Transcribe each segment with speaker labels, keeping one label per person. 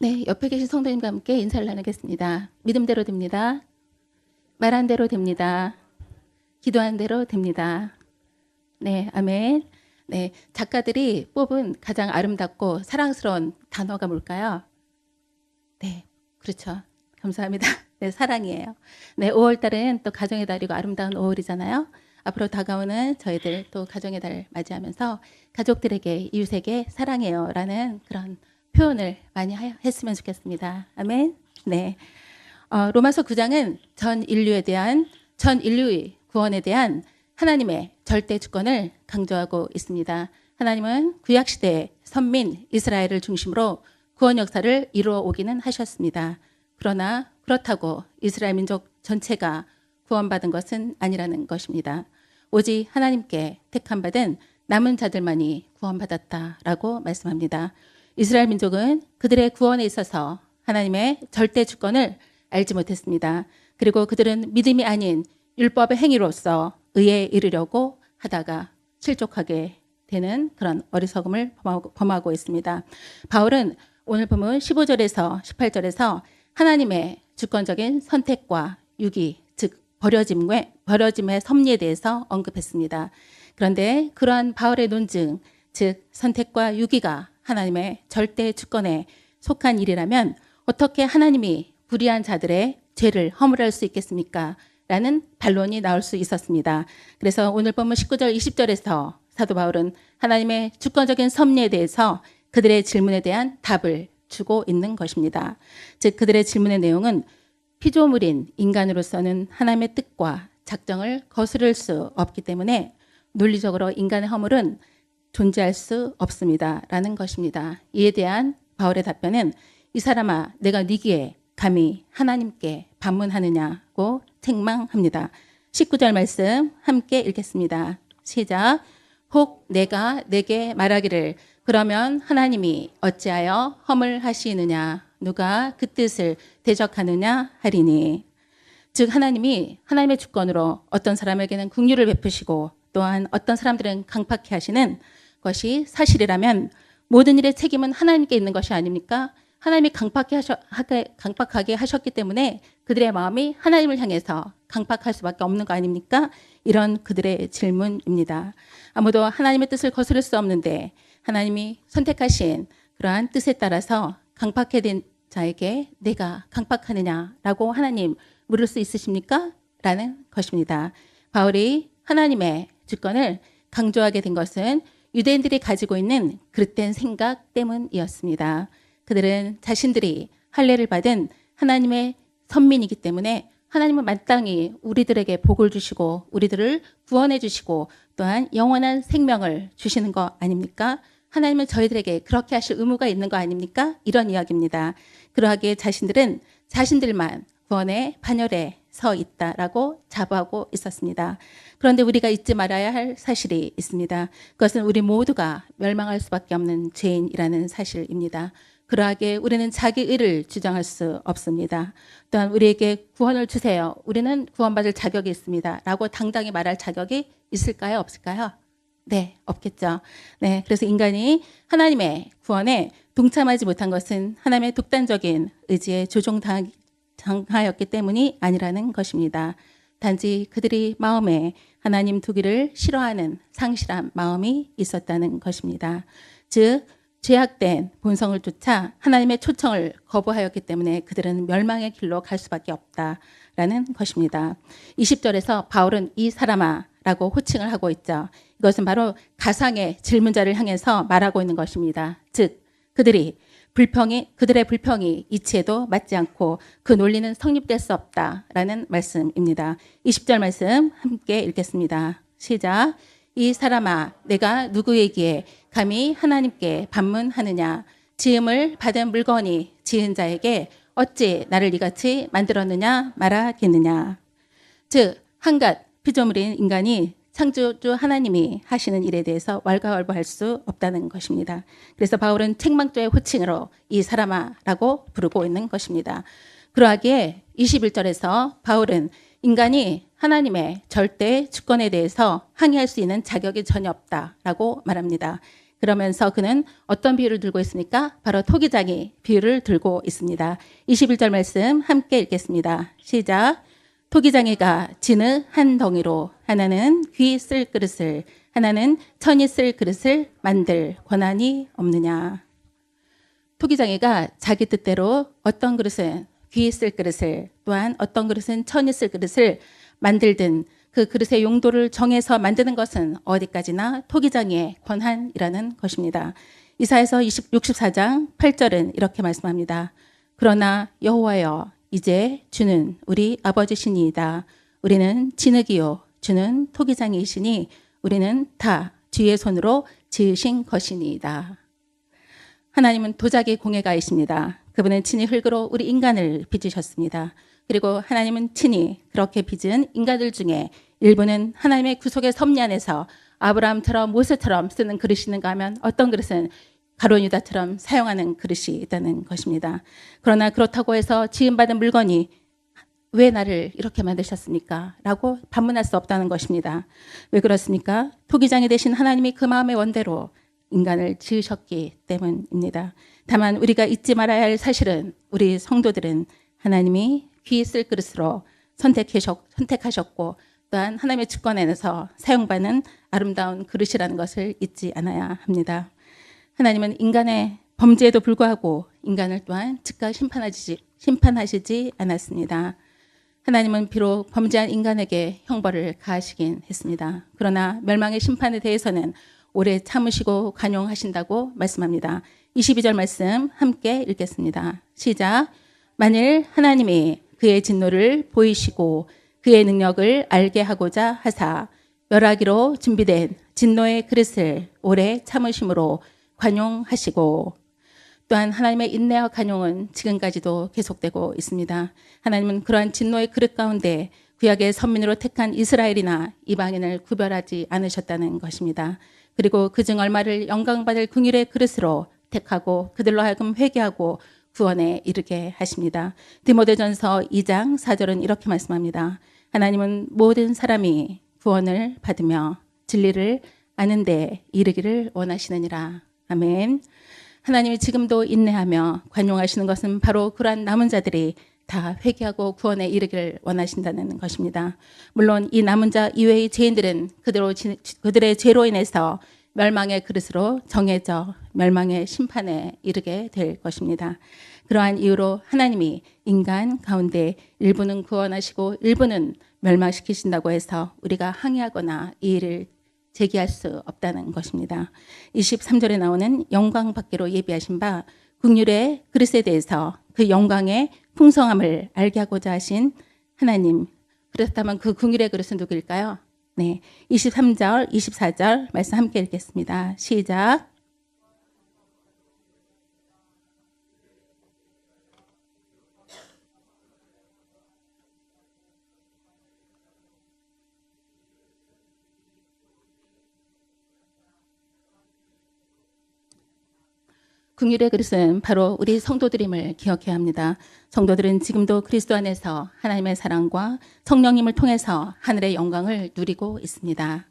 Speaker 1: 네, 옆에 계신 성도님과 함께 인사를 나누겠습니다. 믿음대로 됩니다. 말한 대로 됩니다. 기도한 대로 됩니다. 네, 아멘. 네, 작가들이 뽑은 가장 아름답고 사랑스러운 단어가 뭘까요? 네, 그렇죠. 감사합니다. 네, 사랑이에요. 네, 5월달은 또 가정의 달이고 아름다운 5월이잖아요. 앞으로 다가오는 저희들 또 가정의 달 맞이하면서 가족들에게, 이웃에게 사랑해요 라는 그런 표현을 많이 했으면 좋겠습니다. 아멘. 네. 로마서 9장은 전 인류의 구원에 대한 하나님의 절대 주권을 강조하고 있습니다. 하나님은 구약시대의 선민 이스라엘을 중심으로 구원 역사를 이루어 오기는 하셨습니다. 그러나 그렇다고 이스라엘 민족 전체가 구원받은 것은 아니라는 것입니다. 오직 하나님께 택함받은 남은 자들만이 구원받았다라고 말씀합니다. 이스라엘 민족은 그들의 구원에 있어서 하나님의 절대 주권을 알지 못했습니다. 그리고 그들은 믿음이 아닌 율법의 행위로서 의에 이르려고 하다가 실족하게 되는 그런 어리석음을 범하고 있습니다. 바울은 오늘 보면 15절에서 18절에서 하나님의 주권적인 선택과 유기, 즉 버려짐의 섭리에 대해서 언급했습니다. 그런데 그러한 바울의 논증, 즉 선택과 유기가 하나님의 절대 주권에 속한 일이라면 어떻게 하나님이 불의한 자들의 죄를 허물할 수 있겠습니까? 라는 반론이 나올 수 있었습니다. 그래서 오늘 보면 19절, 20절에서 사도 바울은 하나님의 주권적인 섭리에 대해서 그들의 질문에 대한 답을 주고 있는 것입니다. 즉 그들의 질문의 내용은 피조물인 인간으로서는 하나님의 뜻과 작정을 거스를 수 없기 때문에 논리적으로 인간의 허물은 존재할 수 없습니다. 라는 것입니다. 이에 대한 바울의 답변은 이 사람아 내가 네기에 감히 하나님께 반문하느냐고 책망합니다. 19절 말씀 함께 읽겠습니다. 시작. 혹 내가 내게 말하기를 그러면 하나님이 어찌하여 허물하시느냐 누가 그 뜻을 대적하느냐 하리니. 즉 하나님이 하나님의 주권으로 어떤 사람에게는 긍휼을 베푸시고 또한 어떤 사람들은 강팍해 하시는 것이 사실이라면 모든 일의 책임은 하나님께 있는 것이 아닙니까? 하나님이 강팍하게 하셨기 때문에 그들의 마음이 하나님을 향해서 강팍할 수밖에 없는 거 아닙니까? 이런 그들의 질문입니다. 아무도 하나님의 뜻을 거스를 수 없는데 하나님이 선택하신 그러한 뜻에 따라서 강팍해 된 자에게 내가 강팍하느냐라고 하나님 물을 수 있으십니까? 라는 것입니다. 바울이 하나님의 주권을 강조하게 된 것은 유대인들이 가지고 있는 그릇된 생각 때문이었습니다. 그들은 자신들이 할례를 받은 하나님의 선민이기 때문에 하나님은 마땅히 우리들에게 복을 주시고 우리들을 구원해 주시고 또한 영원한 생명을 주시는 거 아닙니까? 하나님은 저희들에게 그렇게 하실 의무가 있는 거 아닙니까? 이런 이야기입니다. 그러하기에 자신들은 자신들만 구원의 반열에 서 있다라고 자부하고 있었습니다. 그런데 우리가 잊지 말아야 할 사실이 있습니다. 그것은 우리 모두가 멸망할 수밖에 없는 죄인이라는 사실입니다. 그러하기에 우리는 자기 의를 주장할 수 없습니다. 또한 우리에게 구원을 주세요. 우리는 구원받을 자격이 있습니다. 라고 당당히 말할 자격이 있을까요? 없을까요? 네, 없겠죠. 네, 그래서 인간이 하나님의 구원에 동참하지 못한 것은 하나님의 독단적인 의지에 조종당하였기 때문이 아니라는 것입니다. 단지 그들이 마음에 하나님 두기를 싫어하는 상실한 마음이 있었다는 것입니다. 즉 죄악된 본성을 쫓아 하나님의 초청을 거부하였기 때문에 그들은 멸망의 길로 갈 수밖에 없다라는 것입니다. 20절에서 바울은 이 사람아 라고 호칭을 하고 있죠. 이것은 바로 가상의 질문자를 향해서 말하고 있는 것입니다. 즉 그들의 불평이 이치에도 맞지 않고 그 논리는 성립될 수 없다라는 말씀입니다. 20절 말씀 함께 읽겠습니다. 시작. 이 사람아 내가 누구에게 감히 하나님께 반문하느냐 지음을 받은 물건이 지은 자에게 어찌 나를 이같이 만들었느냐 말하겠느냐. 즉 한갓 피조물인 인간이 창조주 하나님이 하시는 일에 대해서 왈가왈부할 수 없다는 것입니다. 그래서 바울은 책망조의 호칭으로 이 사람아라고 부르고 있는 것입니다. 그러하기에 21절에서 바울은 인간이 하나님의 절대 주권에 대해서 항의할 수 있는 자격이 전혀 없다라고 말합니다. 그러면서 그는 어떤 비유를 들고 있습니까? 바로 토기장이 비유를 들고 있습니다. 21절 말씀 함께 읽겠습니다. 시작. 토기장이가 진의 한 덩이로 하나는 귀 쓸 그릇을 하나는 천이 쓸 그릇을 만들 권한이 없느냐. 토기장이가 자기 뜻대로 어떤 그릇은 귀 쓸 그릇을 또한 어떤 그릇은 천이 쓸 그릇을 만들든 그 그릇의 용도를 정해서 만드는 것은 어디까지나 토기장이의 권한이라는 것입니다. 이사야서 64장 8절은 이렇게 말씀합니다. 그러나 여호와여 이제 주는 우리 아버지시니이다. 우리는 진흙이요 주는 토기장이시니 우리는 다 주의 손으로 지으신 것이니이다. 하나님은 도자기 공예가이십니다. 그분은 친히 흙으로 우리 인간을 빚으셨습니다. 그리고 하나님은 친히 그렇게 빚은 인간들 중에 일부는 하나님의 구속의 섭리 안에서 아브라함처럼 모세처럼 쓰는 그릇이 있는가 하면 어떤 그릇은 가룟 유다처럼 사용하는 그릇이 있다는 것입니다. 그러나 그렇다고 해서 지음받은 물건이 왜 나를 이렇게 만드셨습니까? 라고 반문할 수 없다는 것입니다. 왜 그렇습니까? 토기장이 되신 하나님이 그 마음의 원대로 인간을 지으셨기 때문입니다. 다만 우리가 잊지 말아야 할 사실은 우리 성도들은 하나님이 귀 쓸 그릇으로 선택하셨고 또한 하나님의 주권 안에서 사용받는 아름다운 그릇이라는 것을 잊지 않아야 합니다. 하나님은 인간의 범죄에도 불구하고 인간을 또한 즉각 심판하시지 않았습니다. 하나님은 비록 범죄한 인간에게 형벌을 가하시긴 했습니다. 그러나 멸망의 심판에 대해서는 오래 참으시고 관용하신다고 말씀합니다. 22절 말씀 함께 읽겠습니다. 시작. 만일 하나님이 그의 진노를 보이시고 그의 능력을 알게 하고자 하사 멸하기로 준비된 진노의 그릇을 오래 참으심으로 관용하시고 또한 하나님의 인내와 관용은 지금까지도 계속되고 있습니다. 하나님은 그러한 진노의 그릇 가운데 구약의 선민으로 택한 이스라엘이나 이방인을 구별하지 않으셨다는 것입니다. 그리고 그중 얼마를 영광받을 긍휼의 그릇으로 택하고 그들로 하여금 회개하고 구원에 이르게 하십니다. 디모데전서 2장 4절은 이렇게 말씀합니다. 하나님은 모든 사람이 구원을 받으며 진리를 아는 데 이르기를 원하시느니라. 아멘. 하나님이 지금도 인내하며 관용하시는 것은 바로 그러한 남은 자들이 다 회개하고 구원에 이르기를 원하신다는 것입니다. 물론 이 남은 자 이외의 죄인들은 그들의 죄로 인해서 멸망의 그릇으로 정해져 멸망의 심판에 이르게 될 것입니다. 그러한 이유로 하나님이 인간 가운데 일부는 구원하시고 일부는 멸망시키신다고 해서 우리가 항의하거나 이 일을 제기할 수 없다는 것입니다. 23절에 나오는 영광 받기로 예비하신 바 긍휼의 그릇에 대해서 그 영광의 풍성함을 알게 하고자 하신 하나님. 그렇다면 그 긍휼의 그릇은 누구일까요? 네, 23절, 24절 말씀 함께 읽겠습니다. 시작. 긍휼의 그릇은 바로 우리 성도들임을 기억해야 합니다. 성도들은 지금도 그리스도 안에서 하나님의 사랑과 성령님을 통해서 하늘의 영광을 누리고 있습니다.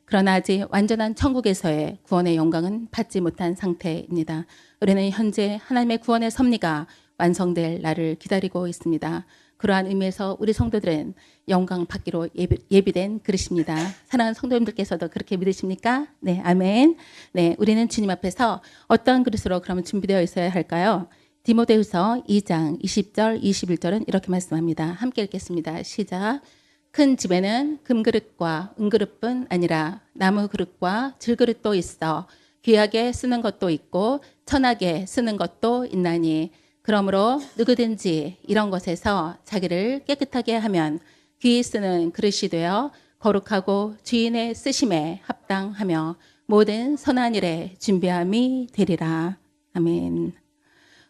Speaker 1: 그러나 아직 완전한 천국에서의 구원의 영광은 받지 못한 상태입니다. 우리는 현재 하나님의 구원의 섭리가 완성될 날을 기다리고 있습니다. 그러한 의미에서 우리 성도들은 영광 받기로 예비된 그릇입니다. 사랑하는 성도님들께서도 그렇게 믿으십니까? 네, 아멘. 네, 우리는 주님 앞에서 어떤 그릇으로 그러면 준비되어 있어야 할까요? 디모데후서 2장 20절, 21절은 이렇게 말씀합니다. 함께 읽겠습니다. 시작. 큰 집에는 금그릇과 은그릇뿐 아니라 나무 그릇과 질그릇도 있어 귀하게 쓰는 것도 있고 천하게 쓰는 것도 있나니 그러므로 누구든지 이런 것에서 자기를 깨끗하게 하면 귀히 쓰는 그릇이 되어 거룩하고 주인의 쓰심에 합당하며 모든 선한 일에 준비함이 되리라. 아멘.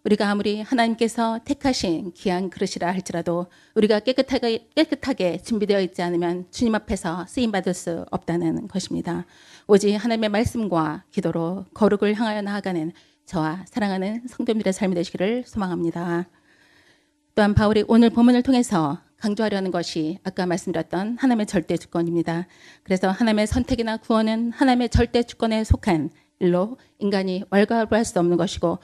Speaker 1: 우리가 아무리 하나님께서 택하신 귀한 그릇이라 할지라도 우리가 깨끗하게 준비되어 있지 않으면 주님 앞에서 쓰임받을 수 없다는 것입니다. 오직 하나님의 말씀과 기도로 거룩을 향하여 나아가는 저와 사랑하는 성도님들의 삶이 되시기를 소망합니다. 또한 바울이 오늘 본문을 통해서 강조하려는 것이 아까 말씀드렸던 하나님의 절대 주권입니다. 그래서 하나님의 선택이나 구원은 하나님의 절대 주권에 속한 일로 인간이 왈가왈부할 수 없는 것이고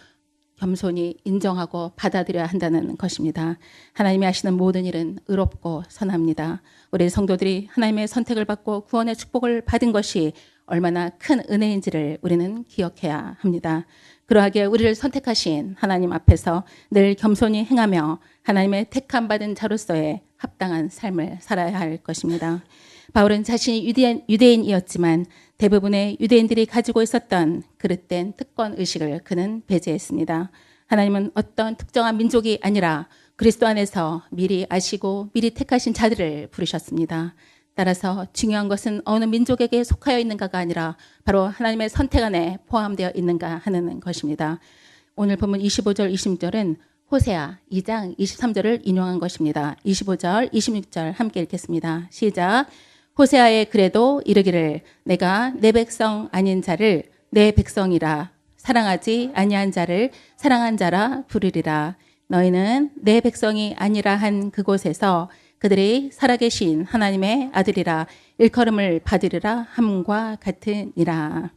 Speaker 1: 겸손히 인정하고 받아들여야 한다는 것입니다. 하나님이 하시는 모든 일은 의롭고 선합니다. 우리 성도들이 하나님의 선택을 받고 구원의 축복을 받은 것이 얼마나 큰 은혜인지를 우리는 기억해야 합니다. 그러하기에 우리를 선택하신 하나님 앞에서 늘 겸손히 행하며 하나님의 택함 받은 자로서의 합당한 삶을 살아야 할 것입니다. 바울은 자신이 유대인이었지만 대부분의 유대인들이 가지고 있었던 그릇된 특권 의식을 그는 배제했습니다. 하나님은 어떤 특정한 민족이 아니라 그리스도 안에서 미리 아시고 미리 택하신 자들을 부르셨습니다. 따라서 중요한 것은 어느 민족에게 속하여 있는가가 아니라 바로 하나님의 선택 안에 포함되어 있는가 하는 것입니다. 오늘 본문 25절, 26절은 호세아 2장 23절을 인용한 것입니다. 25절, 26절 함께 읽겠습니다. 시작. 호세아의 글에도 이르기를 내가 내 백성 아닌 자를 내 백성이라 사랑하지 아니한 자를 사랑한 자라 부르리라. 너희는 내 백성이 아니라 한 그곳에서 그들이 살아계신 하나님의 아들이라 일컬음을 받으리라 함과 같으니라.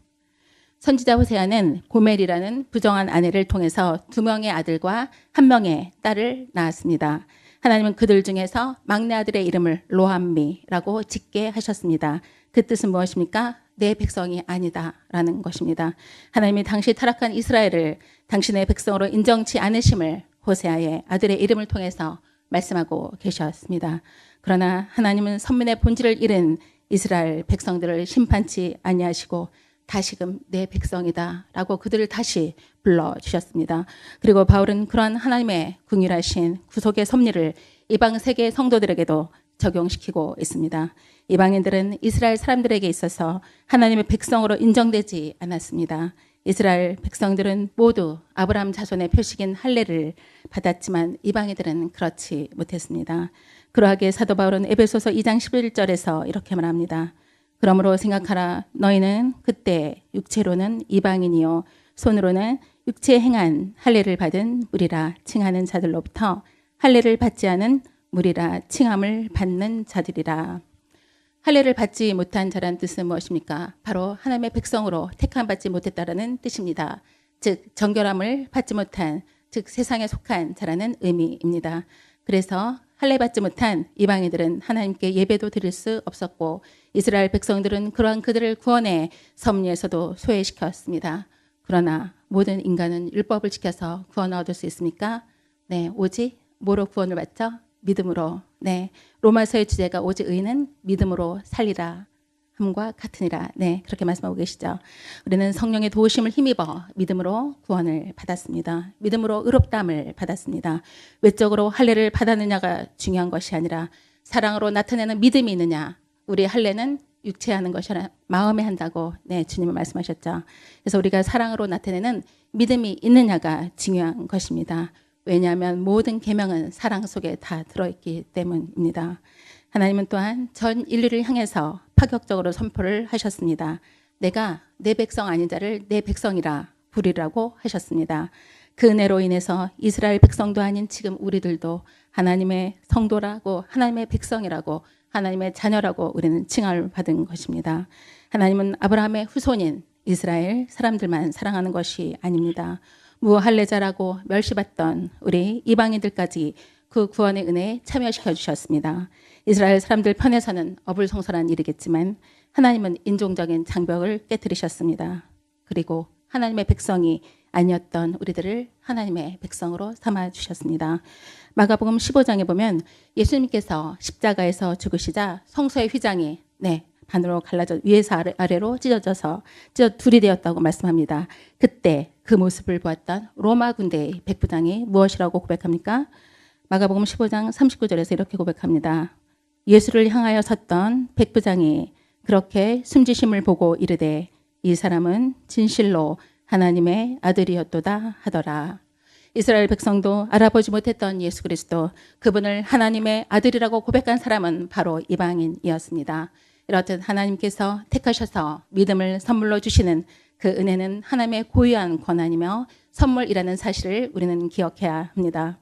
Speaker 1: 선지자 호세아는 고멜이라는 부정한 아내를 통해서 2명의 아들과 1명의 딸을 낳았습니다. 하나님은 그들 중에서 막내 아들의 이름을 로함미라고 짓게 하셨습니다. 그 뜻은 무엇입니까? 내 백성이 아니다라는 것입니다. 하나님이 당시 타락한 이스라엘을 당신의 백성으로 인정치 않으심을 호세아의 아들의 이름을 통해서 말씀하고 계셨습니다. 그러나 하나님은 선민의 본질을 잃은 이스라엘 백성들을 심판치 아니하시고 다시금 내 백성이다라고 그들을 다시 불러주셨습니다. 그리고 바울은 그러한 하나님의 긍휼하신 구속의 섭리를 이방 세계 성도들에게도 적용시키고 있습니다. 이방인들은 이스라엘 사람들에게 있어서 하나님의 백성으로 인정되지 않았습니다. 이스라엘 백성들은 모두 아브라함 자손의 표식인 할례를 받았지만 이방인들은 그렇지 못했습니다. 그러하기에 사도 바울은 에베소서 2장 11절에서 이렇게 말합니다. 그러므로 생각하라. 너희는 그때 육체로는 이방인이요 손으로는 육체에 행한 할례를 받은 무리라 칭하는 자들로부터 할례를 받지 않은 무리라 칭함을 받는 자들이라. 할례를 받지 못한 자라는 뜻은 무엇입니까? 바로 하나님의 백성으로 택함 받지 못했다라는 뜻입니다. 즉 정결함을 받지 못한, 즉 세상에 속한 자라는 의미입니다. 그래서 할례 받지 못한 이방인들은 하나님께 예배도 드릴 수 없었고 이스라엘 백성들은 그러한 그들을 구원의 섭리에서도 소외시켰습니다. 그러나 모든 인간은 율법을 지켜서 구원을 얻을 수 있습니까? 네, 오직 뭐로 구원을 받죠? 믿음으로. 네, 로마서의 주제가 오직 의인은 믿음으로 살리라 함과 같으니라. 네, 그렇게 말씀하고 계시죠. 우리는 성령의 도우심을 힘입어 믿음으로 구원을 받았습니다. 믿음으로 의롭다함을 받았습니다. 외적으로 할례를 받았느냐가 중요한 것이 아니라 사랑으로 나타내는 믿음이 있느냐. 우리 할례는 육체에 하는 것이 아니라 마음에 한다고 네, 주님은 말씀하셨죠. 그래서 우리가 사랑으로 나타내는 믿음이 있느냐가 중요한 것입니다. 왜냐하면 모든 계명은 사랑 속에 다 들어있기 때문입니다. 하나님은 또한 전 인류를 향해서 파격적으로 선포를 하셨습니다. 내가 내 백성 아닌 자를 내 백성이라 부르라고 하셨습니다. 그 은혜로 인해서 이스라엘 백성도 아닌 지금 우리들도 하나님의 성도라고 하나님의 백성이라고 하나님의 자녀라고 우리는 칭함을 받은 것입니다. 하나님은 아브라함의 후손인 이스라엘 사람들만 사랑하는 것이 아닙니다. 무할례자라고 멸시받던 우리 이방인들까지 그 구원의 은혜에 참여시켜 주셨습니다. 이스라엘 사람들 편에서는 어불성설한 일이겠지만 하나님은 인종적인 장벽을 깨뜨리셨습니다. 그리고 하나님의 백성이 아니었던 우리들을 하나님의 백성으로 삼아 주셨습니다. 마가복음 15장에 보면 예수님께서 십자가에서 죽으시자 성소의 휘장이 반으로 갈라져 위에서 아래로 찢어져서 둘이 되었다고 말씀합니다. 그때 그 모습을 보았던 로마 군대의 백부장이 무엇이라고 고백합니까? 마가복음 15장 39절에서 이렇게 고백합니다. 예수를 향하여 섰던 백부장이 그렇게 숨지심을 보고 이르되 이 사람은 진실로 하나님의 아들이었도다 하더라. 이스라엘 백성도 알아보지 못했던 예수 그리스도, 그분을 하나님의 아들이라고 고백한 사람은 바로 이방인이었습니다. 이렇듯 하나님께서 택하셔서 믿음을 선물로 주시는 그 은혜는 하나님의 고유한 권한이며 선물이라는 사실을 우리는 기억해야 합니다.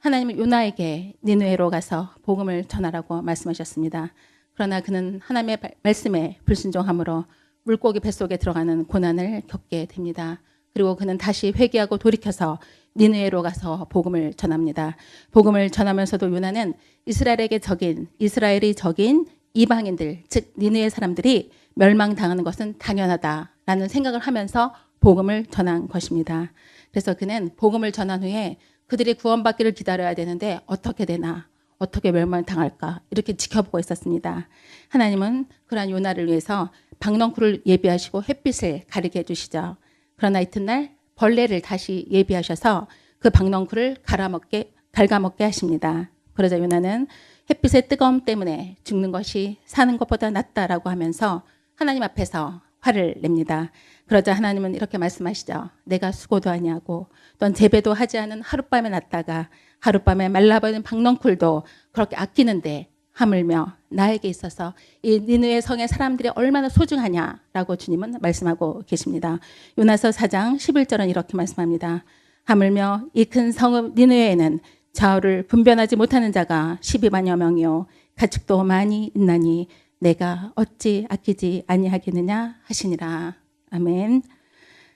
Speaker 1: 하나님은 요나에게 니느웨로 가서 복음을 전하라고 말씀하셨습니다. 그러나 그는 하나님의 말씀에 불순종함으로 물고기 뱃속에 들어가는 고난을 겪게 됩니다. 그리고 그는 다시 회개하고 돌이켜서 니느웨로 가서 복음을 전합니다. 복음을 전하면서도 요나는 이스라엘이 적인 이방인들, 즉 니느웨 사람들이 멸망당하는 것은 당연하다라는 생각을 하면서 복음을 전한 것입니다. 그래서 그는 복음을 전한 후에 그들이 구원받기를 기다려야 되는데 어떻게 되나, 어떻게 멸망당할까 이렇게 지켜보고 있었습니다. 하나님은 그러한 요나를 위해서 박넝쿨을 예비하시고 햇빛을 가리게 해주시죠. 그러나 이튿날 벌레를 다시 예비하셔서 그 박넝쿨을 갉아먹게 하십니다. 그러자 요나는 햇빛의 뜨거움 때문에 죽는 것이 사는 것보다 낫다라고 하면서 하나님 앞에서 화를 냅니다. 그러자 하나님은 이렇게 말씀하시죠. 내가 수고도 아니하고 또한 재배도 하지 않은 하룻밤에 났다가 하룻밤에 말라버린 박넝쿨도 그렇게 아끼는데 하물며 나에게 있어서 이 니느웨 성의 사람들이 얼마나 소중하냐라고 주님은 말씀하고 계십니다. 요나서 4장 11절은 이렇게 말씀합니다. 하물며 이 큰 성읍 니느웨에는 좌우를 분별하지 못하는 자가 12만여 명이요 가축도 많이 있나니 내가 어찌 아끼지 아니하겠느냐 하시니라. 아멘.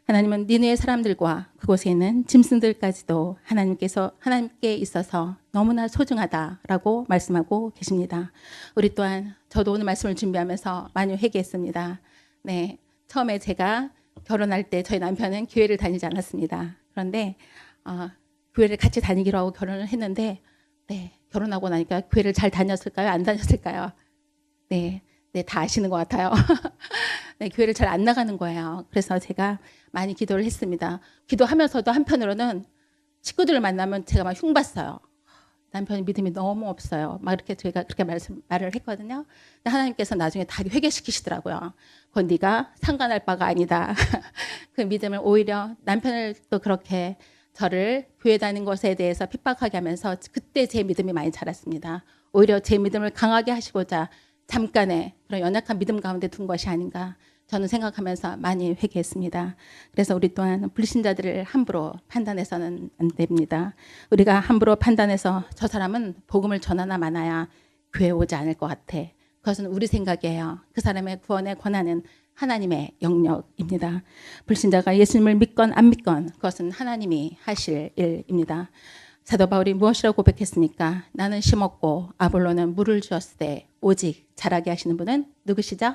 Speaker 1: 하나님은 니느웨 사람들과 그곳에 있는 짐승들까지도 하나님께 있어서 너무나 소중하다라고 말씀하고 계십니다. 우리 또한 저도 오늘 말씀을 준비하면서 많이 회개했습니다. 네, 처음에 제가 결혼할 때 저희 남편은 교회를 다니지 않았습니다. 그런데 교회를 같이 다니기로 하고 결혼을 했는데 네, 결혼하고 나니까 교회를 잘 다녔을까요? 안 다녔을까요? 네, 다 아시는 것 같아요. 네, 교회를 잘 안 나가는 거예요. 그래서 제가 많이 기도를 했습니다. 기도하면서도 한편으로는 식구들을 만나면 제가 막 흉봤어요. 남편이 믿음이 너무 없어요. 막 이렇게 제가 그렇게 말을 했거든요. 근데 하나님께서 나중에 다 회개시키시더라고요. 그건 네가 상관할 바가 아니다. 그 믿음을 오히려 남편을 또 그렇게 저를 교회 다니는 것에 대해서 핍박하게 하면서 그때 제 믿음이 많이 자랐습니다. 오히려 제 믿음을 강하게 하시고자 잠깐의 그런 연약한 믿음 가운데 둔 것이 아닌가 저는 생각하면서 많이 회개했습니다. 그래서 우리 또한 불신자들을 함부로 판단해서는 안 됩니다. 우리가 함부로 판단해서 저 사람은 복음을 전하나 마나야 교회 오지 않을 것 같아. 그것은 우리 생각이에요. 그 사람의 구원의 권한은 하나님의 영역입니다. 불신자가 예수님을 믿건 안 믿건 그것은 하나님이 하실 일입니다. 사도 바울이 무엇이라고 고백했습니까? 나는 심었고 아볼로는 물을 주었을 때 오직 자라게 하시는 분은 누구시죠?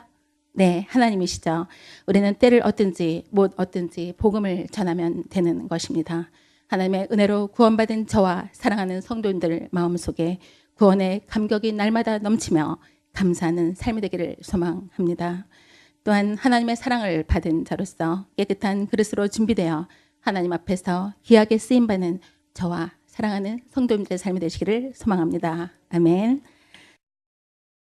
Speaker 1: 네, 하나님이시죠. 우리는 때를 얻든지 못 얻든지 복음을 전하면 되는 것입니다. 하나님의 은혜로 구원받은 저와 사랑하는 성도님들 마음속에 구원의 감격이 날마다 넘치며 감사하는 삶이 되기를 소망합니다. 또한 하나님의 사랑을 받은 자로서 깨끗한 그릇으로 준비되어 하나님 앞에서 귀하게 쓰임받는 저와 사랑하는 성도님들의 삶이 되시기를 소망합니다. 아멘.